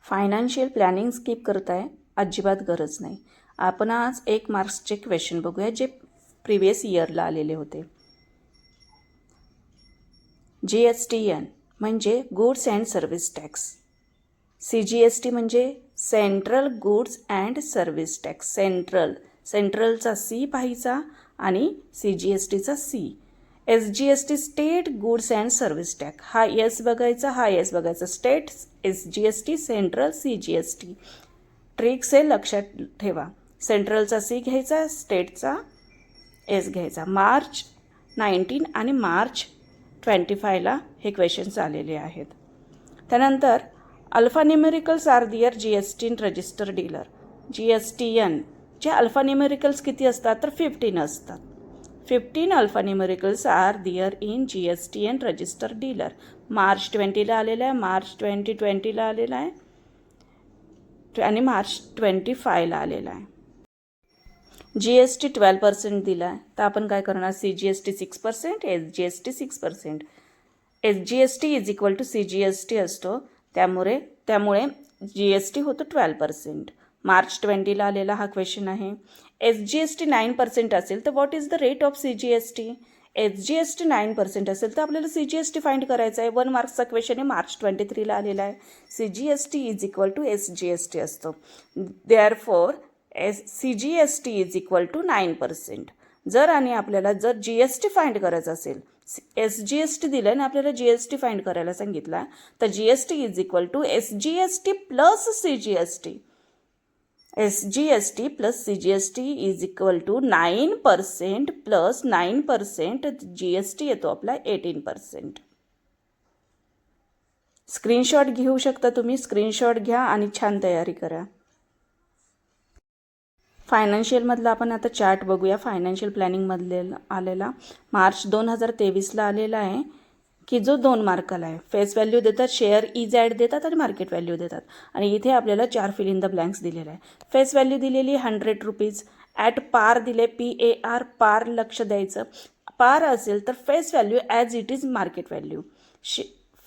Financial planning skip करताय अजिबात गरज नाही. आपण आज 1 मार्क्सचे क्वेश्चन बघूया जे प्रिवियस इयरला आलेले होते. GSTN म्हणजे goods and service tax. CGST म्हणजे central goods and service tax. सेंट्रलचा C पाहायचा आणि CGSTचा C. SGST state goods and service tax. हा S बघायचा, हा S बघायचा. State SGST, central CGST. Tricks आहे, लक्षात ठेवा. सेंट्रलचा C घ्यायचा, स्टेटचा S घ्यायचा. मार्च 19 आणि मार्च 25ला हे क्वेश्चन्स आलेले आहेत. त्यानंतर alphanumericals are there GST register dealer. GSTN चे अल्फान्युमेरिकल्स किती असतात तर 15 असतात. 15 alphanumericals are there in GSTN register dealer. March 20ला आलेला आहे, मार्च 2020ला आलेला आहे आणि मार्च 25ला आलेला आहे. GST 12% दिला आहे, तर आपण काय करणार? CGST 6%, SGST 6%. SGST is equal to CGST असतो, त्यामुळे GST होतो 12%. मार्च 20ला आलेला हा क्वेश्चन आहे. SGST 9% असेल तर what is the rate of CGST? SGST 9% असेल तर आपल्याला CGST फाइंड करायचा आहे. 1 मार्क्सचा क्वेश्चन आहे, मार्च 23ला आलेला आहे. CGST is equal to SGST असतो. Therefore CGST is equal to 9%. जर आपल्याला GST फाइंड करायचं असेल, SGST दिलं आणि आपल्याला GST फाइंड करायला सांगितला, तर GST is equal to SGST plus CGST. SGST plus CGST is equal to 9% plus 9% GST येतो आपला 18%. स्क्रीनशॉट घेऊ शकता तुम्ही. स्क्रीनशॉट घ्या आणि छान तयारी करा. फायनान्शियलमधला आपण आता चार्ट बघूया. फायनान्शियल प्लॅनिंगमधले आलेला मार्च 2023ला आलेला आहे, की जो 2 मार्काला आहे. फेस व्हॅल्यू देतात, शेअर इज ॲड देतात आणि मार्केट व्हॅल्यू देतात. आणि इथे आपल्याला 4 फिल इन द ब्लँक्स दिलेला आहे. फेस व्हॅल्यू दिलेली 100 रुपीज. ॲट पार दिले, PAR, पार लक्ष द्यायचं. पार असेल तर face value as it is market value.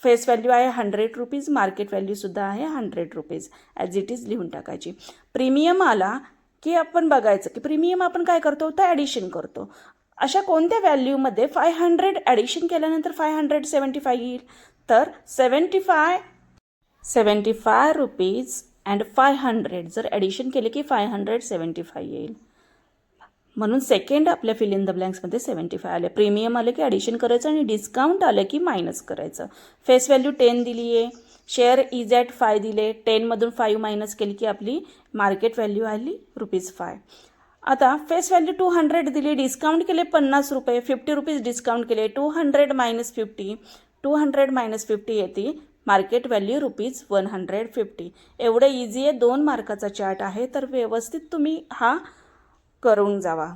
Face value आहे 100 रुपीज, मार्केट व्हॅल्यूसुद्धा आहे 100 रुपीज. ॲज इट इज लिहून टाकायची. प्रीमियम आला की आपण बघायचं की प्रीमियम आपण काय करतो तर ॲडिशन करतो. अशा कोणत्या व्हॅल्यूमध्ये 500 ॲडिशन केल्यानंतर 575 येईल तर 75 रुपीज अँड 500 जर ॲडिशन केले की 575 येईल. म्हणून सेकंड आपल्या फिल इन द ब्लँक्समध्ये 75 आले. प्रीमियम आले की ॲडिशन करायचं आणि डिस्काउंट आलं की मायनस करायचं. फेस व्हॅल्यू 10 दिली आहे, शेअर इज ॲट 5 दिले, 10मधून 5 मायनस केली की आपली मार्केट व्हॅल्यू आली ₹5. आता फेस व्हॅल्यू 200 दिली, डिस्काउंट केले 50 रुपये, 50 रुपीज डिस्काउंट केले, 200 मायनस 50 येते मार्केट व्हॅल्यू ₹150. एवढं इझी आहे. 2 मार्काचा चार्ट आहे, तर व्यवस्थित तुम्ही हा करून जावा.